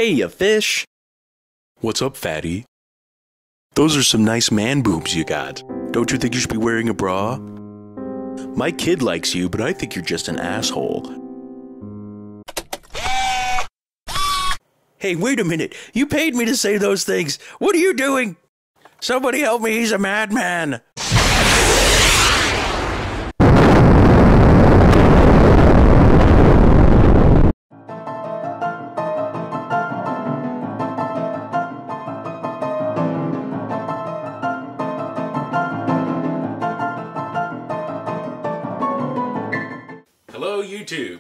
Hey, you fish! What's up, fatty? Those are some nice man boobs you got. Don't you think you should be wearing a bra? My kid likes you, but I think you're just an asshole. Hey, wait a minute. You paid me to say those things. What are you doing? Somebody help me, he's a madman. Hello YouTube,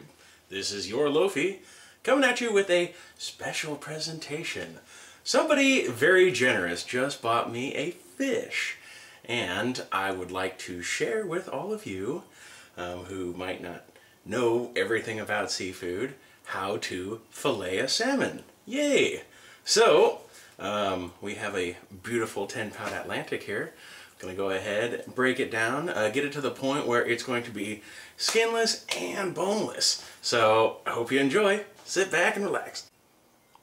this is your Loafy coming at you with a special presentation. Somebody very generous just bought me a fish, and I would like to share with all of you who might not know everything about seafood how to fillet a salmon. Yay! So we have a beautiful 10-pound Atlantic here. Gonna go ahead, break it down, get it to the point where it's going to be skinless and boneless. So I hope you enjoy. Sit back and relax.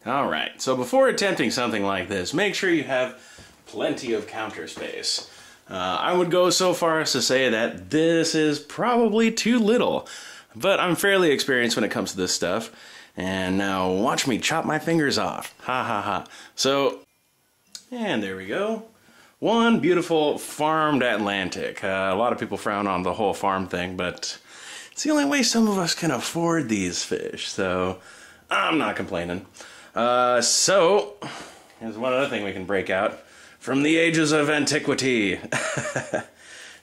Alright, so before attempting something like this, make sure you have plenty of counter space. I would go so far as to say that this is probably too little, but I'm fairly experienced when it comes to this stuff. And now watch me chop my fingers off. Ha ha ha. So, and there we go. One beautiful farmed Atlantic. A lot of people frown on the whole farm thing, but it's the only way some of us can afford these fish, so I'm not complaining. So, here's one other thing we can break out from the ages of antiquity.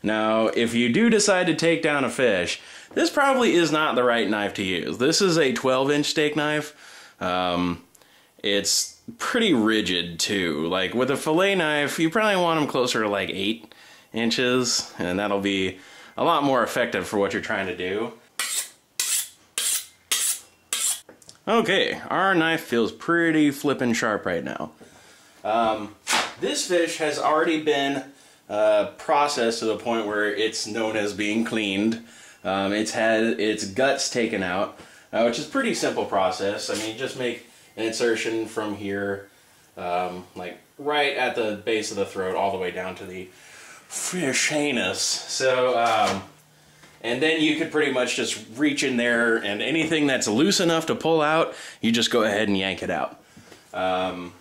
Now, if you do decide to take down a fish, this probably is not the right knife to use. This is a 12-inch steak knife. It's pretty rigid too. Like with a fillet knife, you probably want them closer to like 8 inches, and that'll be a lot more effective for what you're trying to do. Okay, our knife feels pretty flippin' sharp right now. This fish has already been processed to the point where it's known as being cleaned. It's had its guts taken out, which is a pretty simple process. I mean, you just make an insertion from here, like right at the base of the throat, all the way down to the fish anus. So, and then you could pretty much just reach in there, and anything that's loose enough to pull out, you just go ahead and yank it out. But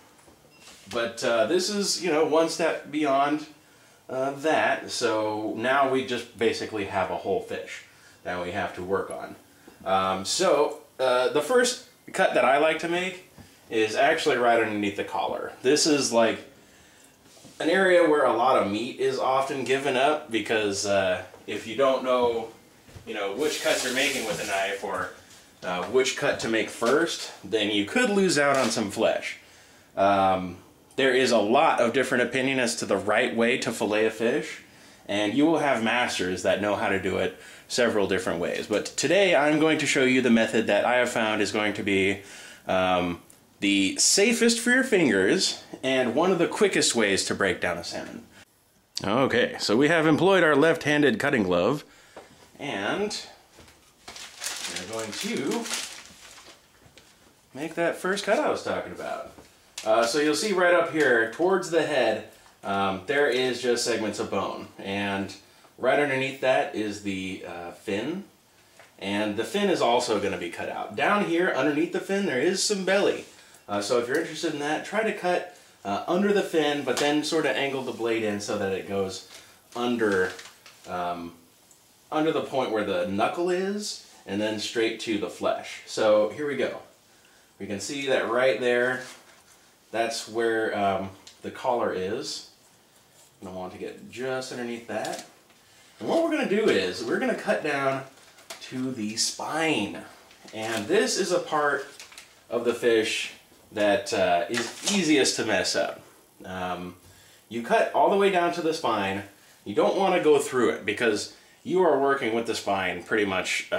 this is, you know, one step beyond that. So now we just basically have a whole fish that we have to work on. So the first cut that I like to make is actually right underneath the collar. This is like an area where a lot of meat is often given up, because if you don't know, you know, which cuts you're making with a knife, or which cut to make first, then you could lose out on some flesh. There is a lot of different opinion as to the right way to fillet a fish, and you will have masters that know how to do it several different ways. But today I'm going to show you the method that I have found is going to be the safest for your fingers and one of the quickest ways to break down a salmon. Okay, so we have employed our left-handed cutting glove, and we're going to make that first cut I was talking about. So you'll see right up here towards the head, there is just segments of bone, and right underneath that is the fin, and the fin is also going to be cut out. Down here underneath the fin there is some belly, so if you're interested in that, try to cut under the fin, but then sort of angle the blade in so that it goes under the point where the knuckle is, and then straight to the flesh. So here we go. We can see that right there, that's where the collar is. And I want to get just underneath that. And what we're going to do is we're going to cut down to the spine. And this is a part of the fish that is easiest to mess up. You cut all the way down to the spine. You don't want to go through it, because you are working with the spine pretty much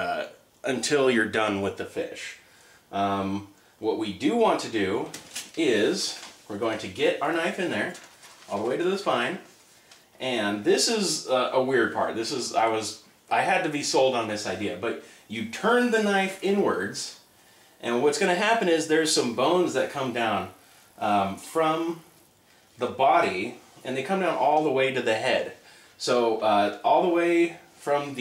until you're done with the fish. What we do want to do is we're going to get our knife in there all the way to the spine. And this is a weird part. This is, I had to be sold on this idea, but you turn the knife inwards, And what's going to happen is there's some bones that come down from the body, and they come down all the way to the head. So all the way from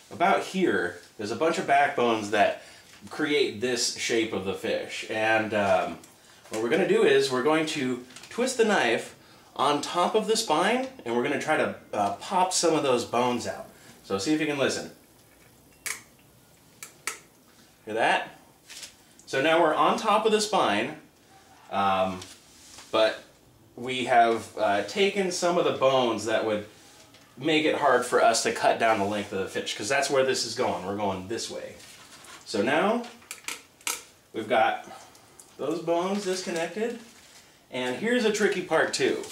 about here, there's a bunch of backbones that create this shape of the fish. And what we're going to do is we're going to twist the knife on top of the spine, and we're going to try to pop some of those bones out. So see if you can listen. Hear that? So now we're on top of the spine, but we have taken some of the bones that would make it hard for us to cut down the length of the fish, because that's where this is going. We're going this way. So now we've got those bones disconnected, and here's a tricky part too.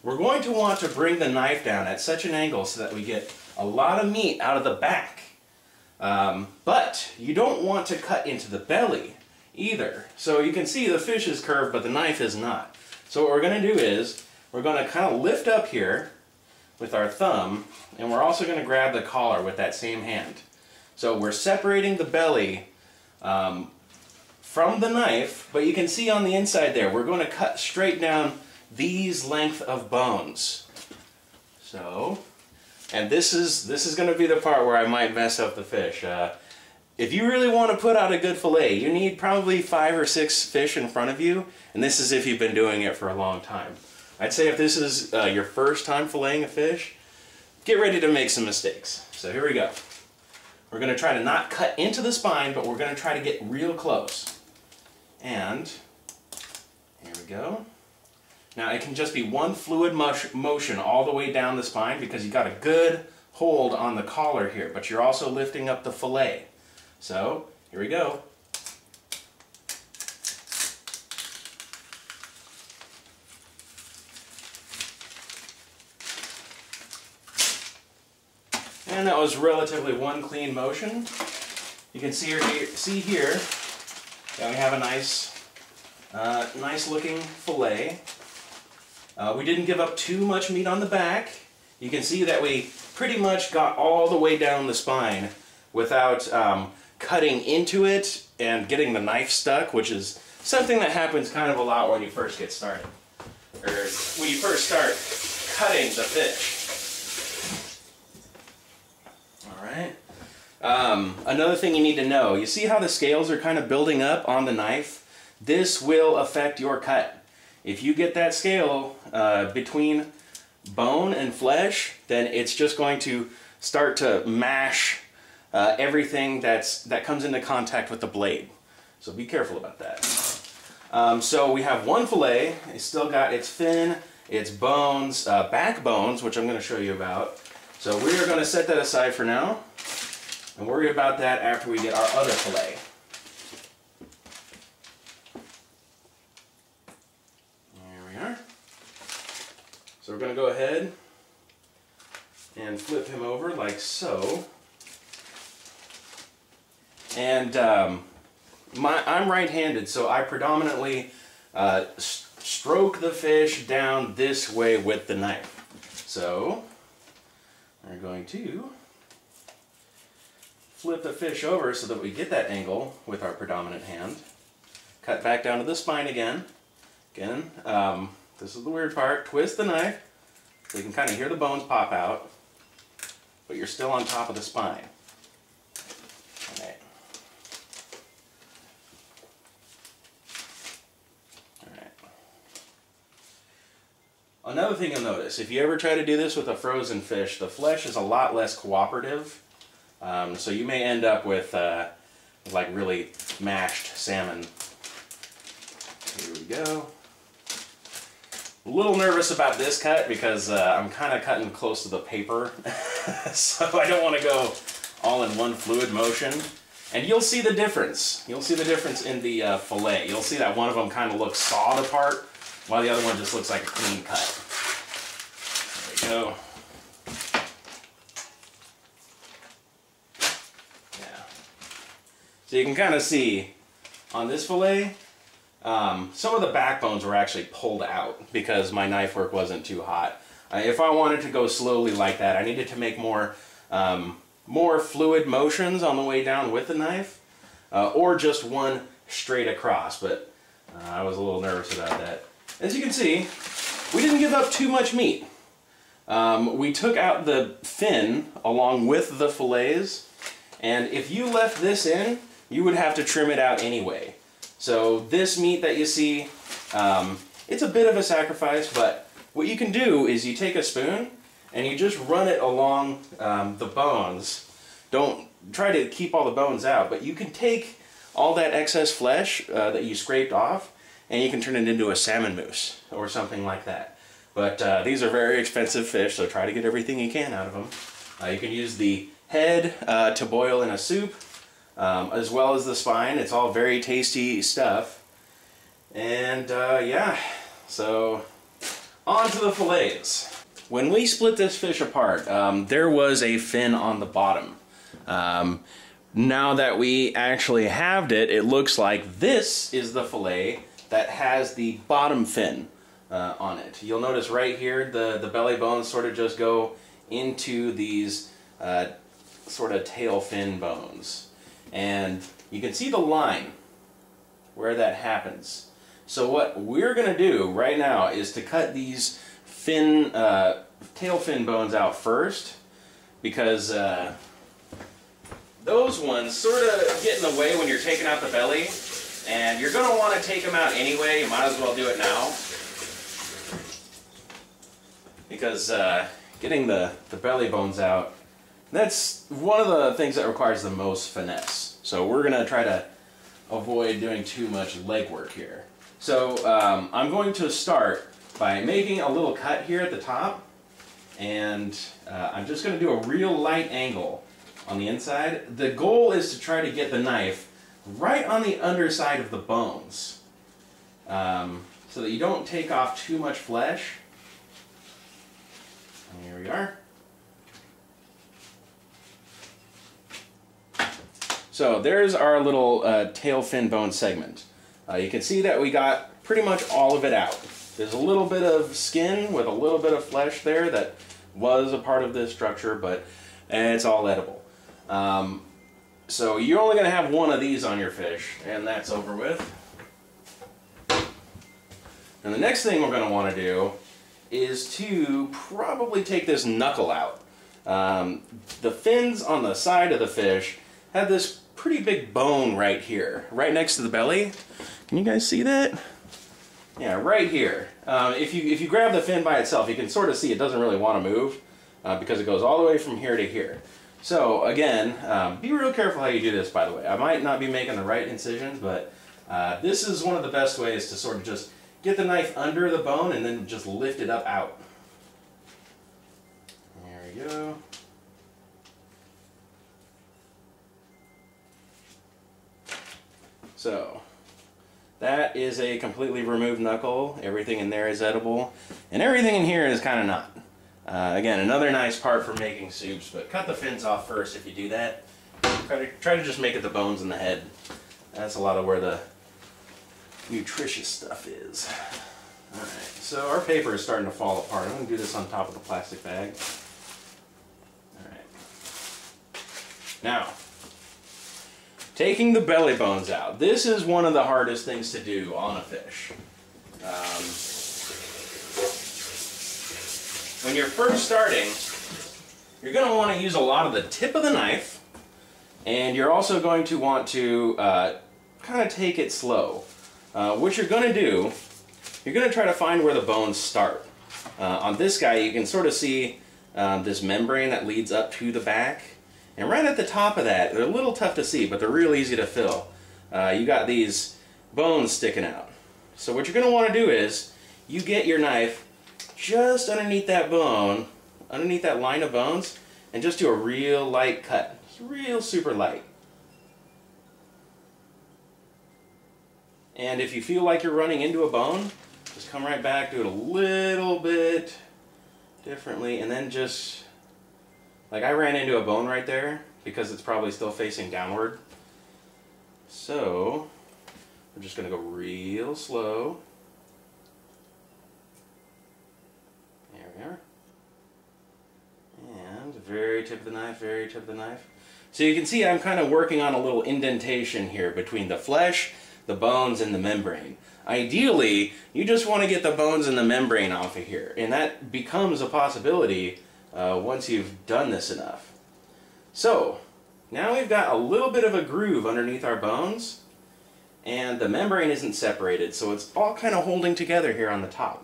We're going to want to bring the knife down at such an angle so that we get a lot of meat out of the back. But you don't want to cut into the belly either. So you can see the fish is curved, but the knife is not. So what we're going to do is we're going to kind of lift up here with our thumb, and we're also going to grab the collar with that same hand. So we're separating the belly from the knife, but you can see on the inside there, we're going to cut straight down these length of bones. So, and this is going to be the part where I might mess up the fish. If you really want to put out a good fillet, you need probably 5 or 6 fish in front of you, and this is if you've been doing it for a long time. I'd say if this is your first time filleting a fish, get ready to make some mistakes. So here we go. We're going to try to not cut into the spine, but we're going to try to get real close. And here we go. Now it can just be one fluid motion all the way down the spine, because you got a good hold on the collar here, but you're also lifting up the fillet. So here we go. And that was relatively one clean motion. You can see here that we have a nice looking fillet. We didn't give up too much meat on the back. You can see that we pretty much got all the way down the spine without cutting into it and getting the knife stuck, which is something that happens kind of a lot when you first get started, or when you first start cutting the fish. Alright. Another thing you need to know, you see how the scales are kind of building up on the knife? This will affect your cut. If you get that scale between bone and flesh, then it's just going to start to mash everything that comes into contact with the blade. So be careful about that. So we have one fillet. It's still got its fin, its bones, backbones, which I'm going to show you about. So we are going to set that aside for now and worry about that after we get our other fillet. So we're going to go ahead and flip him over like so. And I'm right-handed, so I predominantly stroke the fish down this way with the knife. So we're going to flip the fish over so that we get that angle with our predominant hand. Cut back down to the spine again. Again, this is the weird part. Twist the knife so you can kind of hear the bones pop out, but you're still on top of the spine. Alright. Alright. Another thing you'll notice, if you ever try to do this with a frozen fish, the flesh is a lot less cooperative. So you may end up with like really mashed salmon. Here we go. A little nervous about this cut because I'm kind of cutting close to the paper, so I don't want to go all in one fluid motion. And you'll see the difference. You'll see the difference in the fillet. You'll see that one of them kind of looks sawed apart, while the other one just looks like a clean cut. There we go. Yeah. So you can kind of see on this fillet, some of the backbones were actually pulled out because my knife work wasn't too hot. If I wanted to go slowly like that, I needed to make more fluid motions on the way down with the knife. or just one straight across, but I was a little nervous about that. As you can see, we didn't give up too much meat. We took out the fin along with the fillets, and if you left this in, you would have to trim it out anyway. So this meat that you see, it's a bit of a sacrifice, but what you can do is you take a spoon and you just run it along the bones. Don't try to keep all the bones out, but you can take all that excess flesh that you scraped off and you can turn it into a salmon mousse or something like that. But these are very expensive fish, so try to get everything you can out of them. You can use the head to boil in a soup, as well as the spine. It's all very tasty stuff. And yeah, so on to the fillets. When we split this fish apart, there was a fin on the bottom. Now that we actually halved it, it looks like this is the fillet that has the bottom fin on it. You'll notice right here the belly bones sort of just go into these sort of tail fin bones. And you can see the line where that happens. So what we're going to do right now is to cut these tail fin bones out first, because those ones sort of get in the way when you're taking out the belly, and you're going to want to take them out anyway. You might as well do it now, because getting the belly bones out, that's one of the things that requires the most finesse. So we're going to try to avoid doing too much legwork here. So I'm going to start by making a little cut here at the top, and I'm just going to do a real light angle on the inside. The goal is to try to get the knife right on the underside of the bones, so that you don't take off too much flesh. And here we are. So there's our little tail fin bone segment. You can see that we got pretty much all of it out. There's a little bit of skin with a little bit of flesh there that was a part of this structure, but it's all edible. So you're only going to have one of these on your fish, and that's over with. And the next thing we're going to want to do is to probably take this knuckle out. The fins on the side of the fish have this pretty big bone right here, right next to the belly. Can you guys see that? Yeah, right here. If you grab the fin by itself, you can sort of see it doesn't really want to move because it goes all the way from here to here. So again, be real careful how you do this, by the way. I might not be making the right incisions, but this is one of the best ways to sort of just get the knife under the bone and then just lift it up out. There we go. So that is a completely removed knuckle. Everything in there is edible, and everything in here is kind of not. Again, another nice part for making soups, but cut the fins off first if you do that. Try to just make it the bones and the head. That's a lot of where the nutritious stuff is. Alright, so our paper is starting to fall apart. I'm going to do this on top of the plastic bag. Alright. Now, taking the belly bones out. This is one of the hardest things to do on a fish. When you're first starting, you're going to want to use a lot of the tip of the knife, and you're also going to want to kind of take it slow. What you're going to do, you're going to try to find where the bones start. On this guy, you can sort of see this membrane that leads up to the back. And right at the top of that, they're a little tough to see, but they're real easy to fill. You got these bones sticking out. So what you're going to want to do is, you get your knife just underneath that bone, underneath that line of bones, and just do a real light cut. Real super light. And if you feel like you're running into a bone, just come right back, do it a little bit differently, and then just... Like I ran into a bone right there because it's probably still facing downward. So we're just going to go real slow. There we are. And very tip of the knife, very tip of the knife. So you can see I'm kind of working on a little indentation here between the flesh, the bones, and the membrane. Ideally, you just want to get the bones and the membrane off of here, and that becomes a possibility once you've done this enough. So, now we've got a little bit of a groove underneath our bones, and the membrane isn't separated, so it's all kind of holding together here on the top.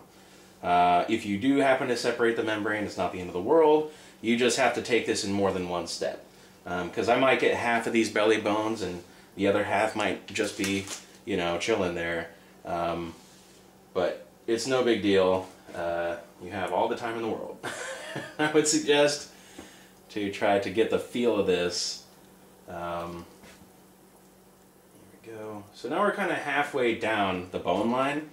If you do happen to separate the membrane, it's not the end of the world. You just have to take this in more than one step. Because I might get half of these belly bones and the other half might just be, you know, chilling there. But it's no big deal. You have all the time in the world. I would suggest to try to get the feel of this. There we go. So now we're kind of halfway down the bone line.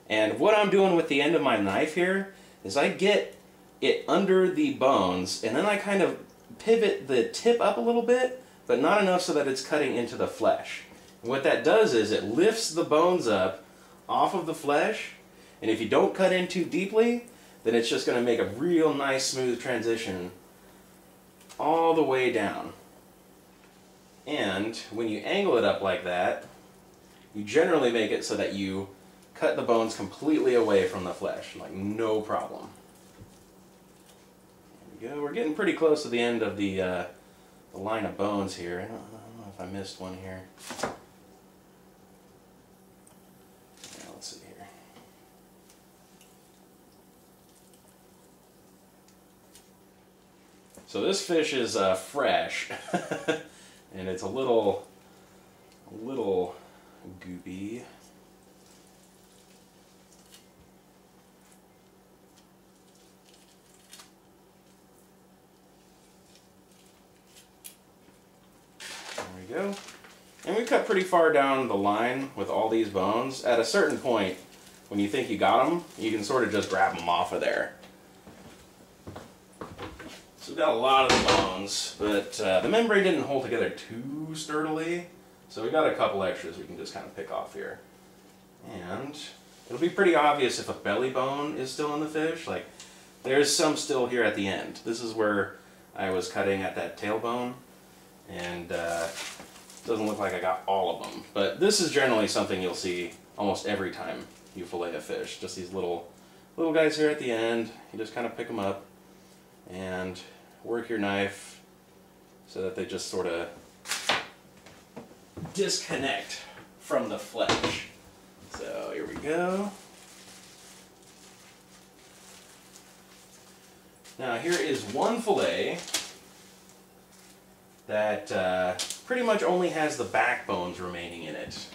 And what I'm doing with the end of my knife here is I get it under the bones and then I kind of pivot the tip up a little bit, but not enough so that it's cutting into the flesh. And what that does is it lifts the bones up off of the flesh, and if you don't cut in too deeply, then it's just going to make a real nice smooth transition all the way down. And when you angle it up like that, you generally make it so that you cut the bones completely away from the flesh, like no problem. There we go. We're getting pretty close to the end of the line of bones here. I don't know if I missed one here. Yeah, let's see here. So this fish is fresh, and it's a little goopy. There we go. And we cut pretty far down the line with all these bones. At a certain point, when you think you got them, you can sort of just grab them off of there. So we've got a lot of the bones, but the membrane didn't hold together too sturdily, so we got a couple extras we can just kind of pick off here. And it'll be pretty obvious if a belly bone is still in the fish. Like, there's some still here at the end. This is where I was cutting at that tailbone, and doesn't look like I got all of them. But this is generally something you'll see almost every time you fillet a fish. Just these little guys here at the end. You just kind of pick them up and work your knife so that they just sort of disconnect from the flesh. So here we go. Now here is one fillet that pretty much only has the backbones remaining in it.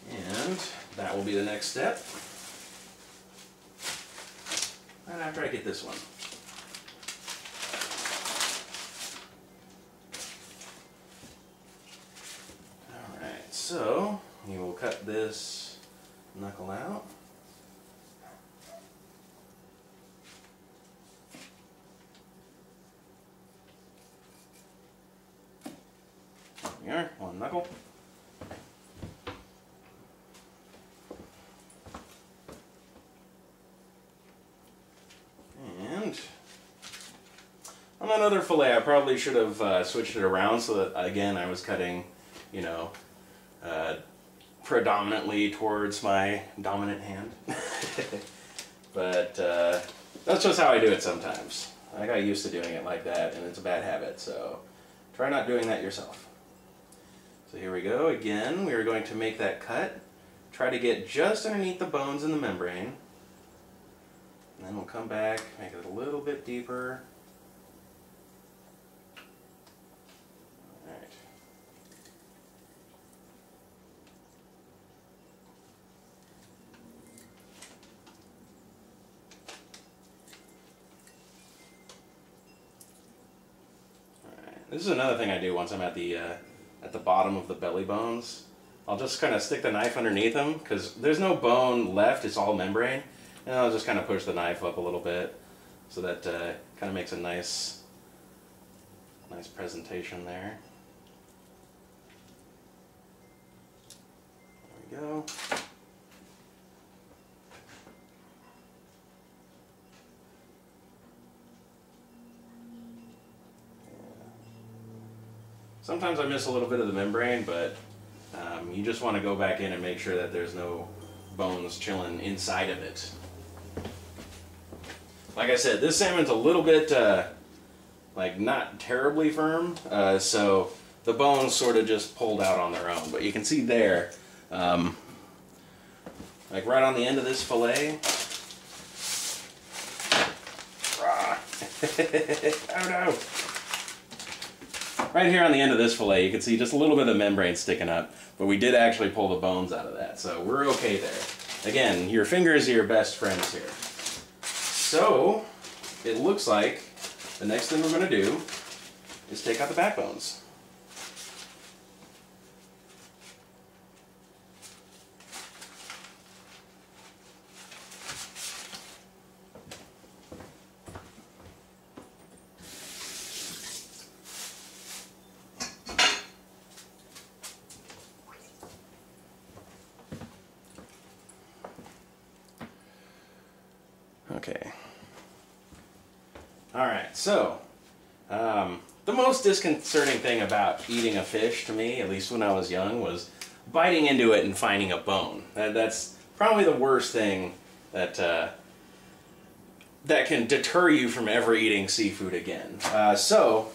And that will be the next step. Right after I get this one. Alright, so you will cut this knuckle out. There we are, one knuckle. And on another fillet, I probably should have switched it around so that, again, I was cutting, you know, predominantly towards my dominant hand. But that's just how I do it sometimes. I got used to doing it like that, and it's a bad habit, so try not doing that yourself. So here we go. Again, we are going to make that cut. Try to get just underneath the bones in the membrane. And then we'll come back, make it a little bit deeper. Alright. Alright. This is another thing I do once I'm at the bottom of the belly bones. I'll just kind of stick the knife underneath them because there's no bone left, it's all membrane. And I'll just kind of push the knife up a little bit so that kind of makes a nice presentation there. There we go. Sometimes I miss a little bit of the membrane, but you just want to go back in and make sure that there's no bones chilling inside of it. Like I said, this salmon's a little bit like not terribly firm, so the bones sort of just pulled out on their own. But you can see there, like right on the end of this fillet. Oh no! Right here on the end of this fillet, you can see just a little bit of membrane sticking up, but we did actually pull the bones out of that, so we're okay there. Again, your fingers are your best friends here. So, it looks like the next thing we're going to do is take out the backbones. Okay. Alright, so the most disconcerting thing about eating a fish to me, at least when I was young, was biting into it and finding a bone. That's probably the worst thing that that can deter you from ever eating seafood again. So,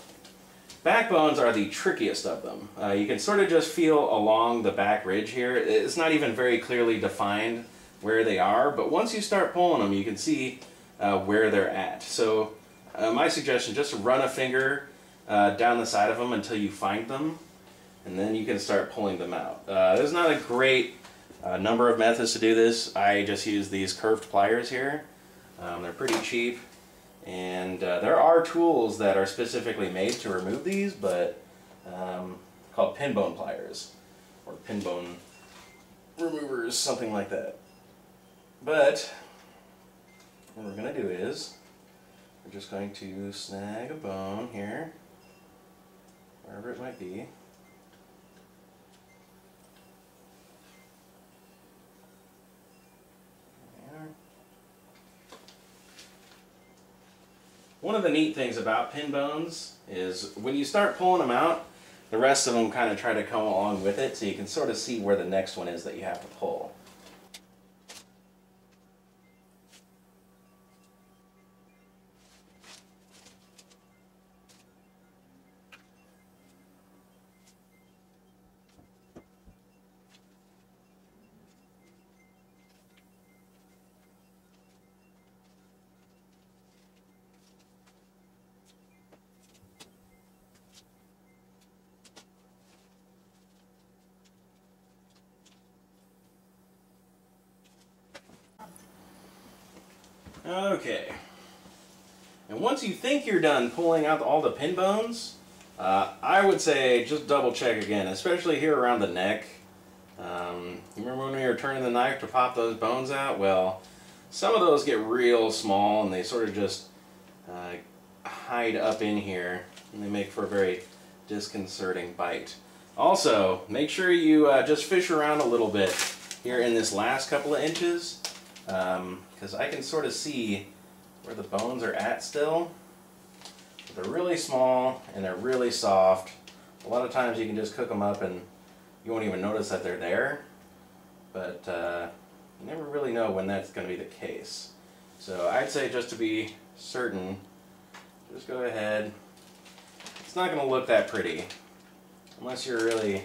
backbones are the trickiest of them. You can sort of just feel along the back ridge here. It's not even very clearly defined where they are, but once you start pulling them, you can see where they're at. So my suggestion, just run a finger down the side of them until you find them, and then you can start pulling them out. There's not a great number of methods to do this. I just use these curved pliers here. They're pretty cheap, and there are tools that are specifically made to remove these, but called pin bone pliers, or pin bone removers, something like that. But what we're going to do is we're just going to snag a bone here, wherever it might be. There. One of the neat things about pin bones is when you start pulling them out, the rest of them kind of try to come along with it, so you can sort of see where the next one is that you have to pull. Okay, and once you think you're done pulling out all the pin bones, I would say just double check again, especially here around the neck. You remember when we were turning the knife to pop those bones out? Well, some of those get real small and they sort of just hide up in here, and they make for a very disconcerting bite. Also, make sure you just fish around a little bit here in this last couple of inches, because I can sort of see where the bones are at still. But they're really small and they're really soft. A lot of times you can just cook them up and you won't even notice that they're there, but you never really know when that's going to be the case. So I'd say, just to be certain, just go ahead. It's not going to look that pretty unless you're really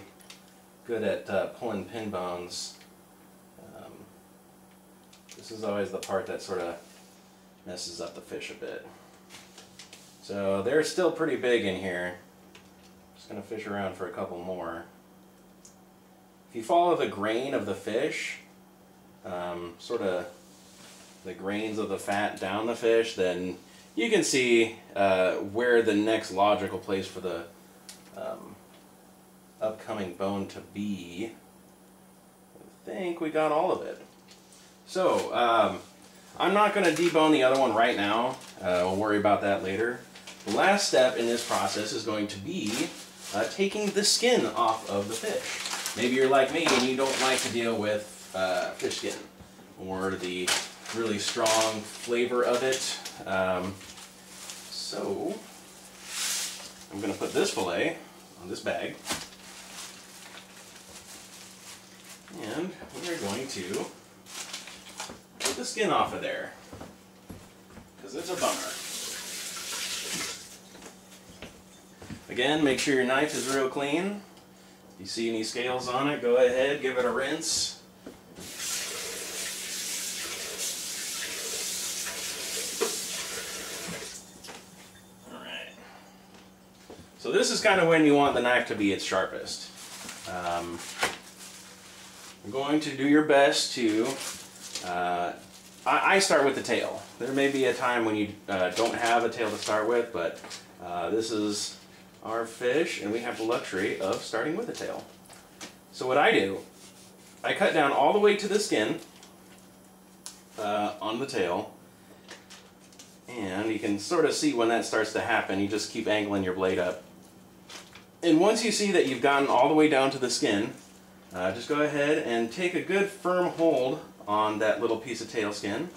good at pulling pin bones. This is always the part that sort of messes up the fish a bit. So they're still pretty big in here. Just going to fish around for a couple more. If you follow the grain of the fish, sort of the grains of the fat down the fish, then you can see where the next logical place for the upcoming bone to be. I think we got all of it. So, I'm not going to debone the other one right now. We'll worry about that later. The last step in this process is going to be taking the skin off of the fish. Maybe you're like me and you don't like to deal with fish skin or the really strong flavor of it. So, I'm going to put this fillet on this bag. And we're going to get the skin off of there, because it's a bummer. Again, make sure your knife is real clean. If you see any scales on it, go ahead, give it a rinse. Alright. So this is kind of when you want the knife to be its sharpest. I'm going to do your best to, I start with the tail. There may be a time when you don't have a tail to start with, but this is our fish and we have the luxury of starting with a tail. So what I do, I cut down all the way to the skin on the tail, and you can sort of see when that starts to happen. You just keep angling your blade up. And once you see that you've gotten all the way down to the skin, just go ahead and take a good firm hold on that little piece of tail skin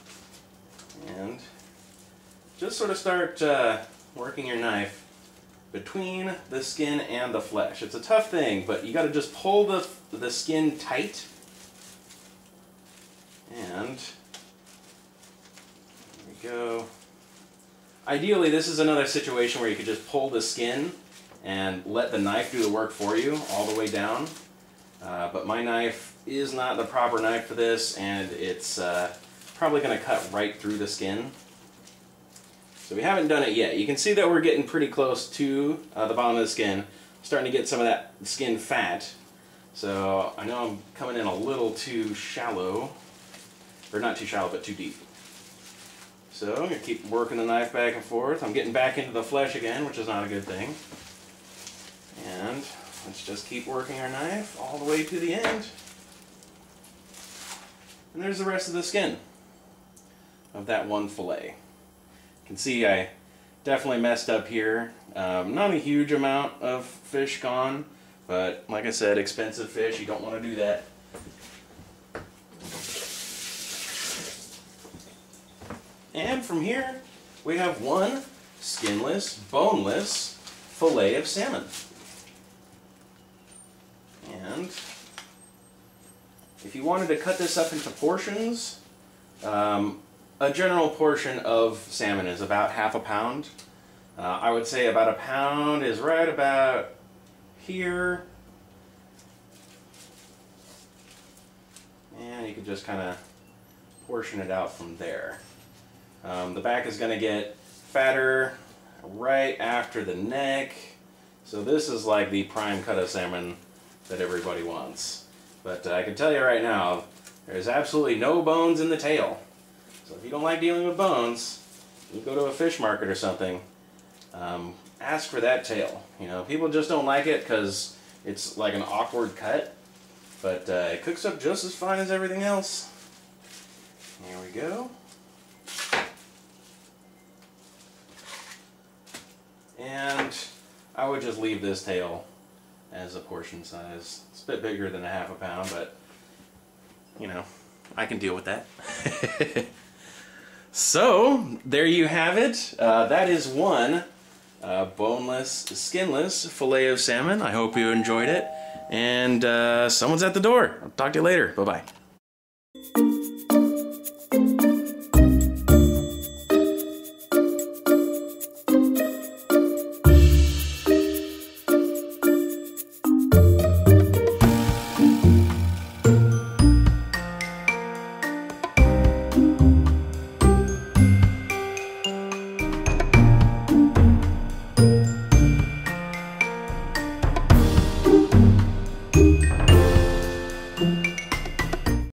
and just sort of start working your knife between the skin and the flesh. It's a tough thing, but you got to just pull the skin tight, and there we go. Ideally, this is another situation where you could just pull the skin and let the knife do the work for you all the way down. But my knife is not the proper knife for this, and it's probably going to cut right through the skin. So we haven't done it yet. You can see that we're getting pretty close to the bottom of the skin. Starting to get some of that skin fat. So I know I'm coming in a little too shallow. Or not too shallow, but too deep. So I'm going to keep working the knife back and forth. I'm getting back into the flesh again, which is not a good thing. And let's just keep working our knife all the way to the end. And there's the rest of the skin of that one fillet. You can see I definitely messed up here. Not a huge amount of fish gone, but like I said, expensive fish, you don't want to do that. And from here, we have one skinless, boneless fillet of salmon. And if you wanted to cut this up into portions, a general portion of salmon is about half a pound. I would say about a pound is right about here. And you can just kind of portion it out from there. The back is going to get fatter right after the neck. So this is like the prime cut of salmon that everybody wants. But I can tell you right now, there's absolutely no bones in the tail. So if you don't like dealing with bones, you go to a fish market or something, ask for that tail. You know, people just don't like it because it's like an awkward cut, but it cooks up just as fine as everything else. Here we go. And I would just leave this tail as a portion size. It's a bit bigger than a half a pound, but you know, I can deal with that. So there you have it. That is one boneless, skinless fillet of salmon. I hope you enjoyed it. And someone's at the door. I'll talk to you later. Bye-bye.